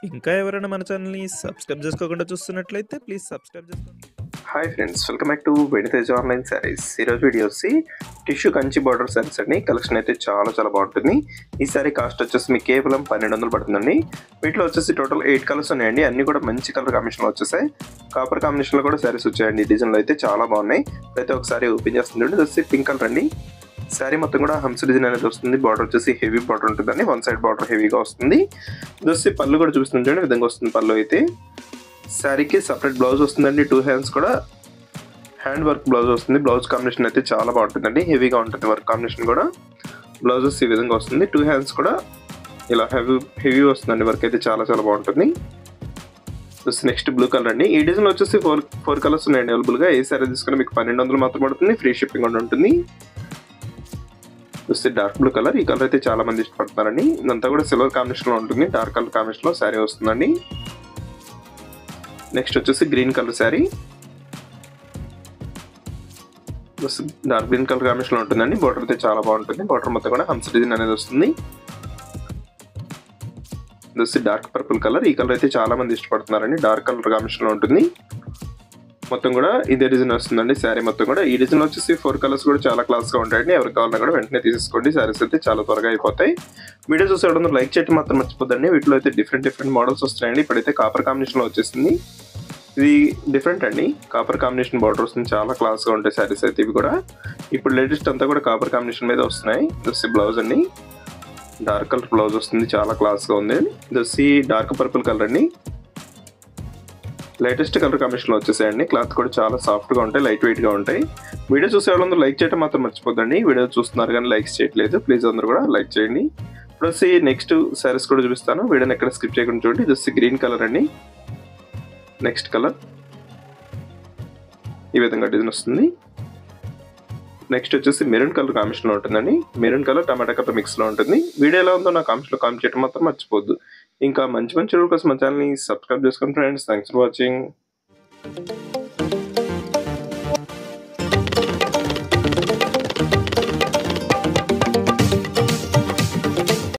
ఇంకా ఎవరైనా మన ఛానల్‌ని సబ్స్క్రైబ్ చేసుకోకుండా చూస్తున్నట్లయితే ప్లీజ్ సబ్స్క్రైబ్ చేసుకోండి. Hi friends, welcome back to వెనితేజ్ online saris. ఈరోజు వీడియో వచ్చి టిష్యూ కంచి బార్డర్ శారీస్ అండి. కలెక్షన్ అయితే చాలా బాగుంటుంది. ఈ శారీ కాస్ట్ వచ్చేసి మీకు కేవలం 1200 పడుతుందండి. వీటిలో వచ్చేసి టోటల్ 8 కలర్స్ ఉన్నాయండి. అన్ని కూడా మంచి కలర్ కాంబినేషన్లో వచ్చేసాయి. కాపర్ కాంబినేషన్లో కూడా శారీస్ వచ్చాయండి. డిజైన్లో అయితే చాలా బాగున్నాయి. అయితే ఒకసారి ఓపెన్ చేస్తుందండి. ఇది వచ్చి పింక్ కలర్ అండి. శారీ మొత్తం కూడా హంస డిజైన్ అనేది వస్తుంది. బార్డర్ వచ్చేసి హెవీ బార్డర్ ఉంటుందండి. వన్ సైడ్ బార్డర్ హెవీగా వస్తుంది. ఇది వచ్చి పళ్ళు కూడా చూపిస్తుంది చూడండి, విధంగా వస్తుంది పళ్ళు అయితే. శారీకి సపరేట్ బ్లౌజ్ వస్తుందండి. 2 హ్యాండ్స్ కూడా హ్యాండ్ వర్క్ బ్లౌజ్ వస్తుంది. బ్లౌజ్ కాంబినేషన్ అయితే చాలా బాగుంటుందండి. హెవీగా ఉంటుంది వర్క్ కాంబినేషన్ కూడా. బ్లౌజెస్ ఈ విధంగా వస్తుంది. 2 హ్యాండ్స్ కూడా ఇలా హెవీ వస్తుందండి. వర్క్ అయితే చాలా బాగుంటుంది. నెక్స్ట్ బ్లూ కలర్ అండి. ఈ డిజైన్ వచ్చేసి ఫోర్ కలర్స్ ఉన్నాయండి అవైలబుల్గా. ఏ సారీ తీసుకుని మీకు 1200 మాత్రం పడుతుంది. ఫ్రీ షిప్పింగ్ కూడా ఉంటుంది. చూస్తే డార్క్ బ్లూ కలర్. ఈ కలర్ అయితే చాలా మంది ఇష్టపడుతున్నారండి. ఇదంతా కూడా సిల్వర్ కాంబినేషన్లో ఉంటుంది. డార్క్ కలర్ కాంబినేషన్లో శారీ వస్తుందండి. నెక్స్ట్ వచ్చేసి green colour sari. Dark green colour కాంబినేషన్లో ఉంటుందండి. బార్డర్ అయితే చాలా బాగుంటుంది. బార్డర్ మొత్తం కూడా హంస డిజైన్ అనేది వస్తుంది. చూస్తే డార్క్ పర్పుల్ కలర్. ఈ కలర్ అయితే చాలా మంది ఇష్టపడుతున్నారండి. డార్క్ కలర్ కాంబినేషన్లో ఉంటుంది. మొత్తం కూడా ఇదే డిజైన్ వస్తుందండి. శారీ మొత్తం కూడా ఈ డిజైన్ వచ్చేసి 4 కలర్స్ కూడా చాలా క్లాస్గా ఉంటాయండి. ఎవరికి కావాలన్నా కూడా వెంటనే తీసేసుకోండి. శారీస్ అయితే చాలా త్వరగా అయిపోతాయి. వీడియో చూసేవాళ్ళు లైక్ చేయడం మాత్రం మర్చిపోద్దండి. వీటిలో అయితే డిఫరెంట్ మోడల్స్ వస్తున్నాయండి. ఇప్పుడైతే కాపర్ కాంబినేషన్లో వచ్చేసింది. ఇది డిఫరెంట్ అండి. కాపర్ కాంబినేషన్ బార్డర్ వస్తుంది. చాలా క్లాస్గా ఉంటాయి శారీస్ అయితే ఇవి కూడా. ఇప్పుడు లేటెస్ట్ అంతా కూడా కాపర్ కాంబినేషన్ మీద వస్తున్నాయి. ఇది బ్లౌజ్ అండి. డార్క్ కలర్ బ్లౌజ్ వస్తుంది. చాలా క్లాస్గా ఉంది. ఇది డార్క్ పర్పుల్ కలర్ అండి. లేటెస్ట్ కలర్ కాంబినేషన్లో వచ్చేసాయండి. క్లాత్ కూడా చాలా సాఫ్ట్గా ఉంటాయి, లైట్ వెయిట్గా ఉంటాయి. వీడియో చూసే వాళ్ళందరూ లైక్ చేయడం మాత్రం మర్చిపోద్దండి. వీడియో చూస్తున్నారు కానీ లైక్స్ చేయట్లేదు. ప్లీజ్ అందరూ కూడా లైక్ చేయండి. ఇప్పుడు నెక్స్ట్ శారీస్ కూడా చూపిస్తాను. వీడియోని ఎక్కడ స్కిప్ చేయకుండా చూడండి. ఇది గ్రీన్ కలర్ అండి. నెక్స్ట్ కలర్ ఈ విధంగా డిజైన్ వస్తుంది. నెక్స్ట్ వచ్చేసి మెరూన్ కలర్ కాంబినేషన్లో ఉంటుందండి. మెరూన్ కలర్ టమాటా కలర్ మిక్స్లో ఉంటుంది. వీడియో ఎలా ఉందో నా కామెంట్స్లో కామెంట్ చేయడం మాత్రం మర్చిపోద్దు. ఇంకా మంచి వీడియో కోసం మన ఛానల్ని సబ్స్క్రైబ్ చేసుకోండి ఫ్రెండ్స్. Thanks for watching.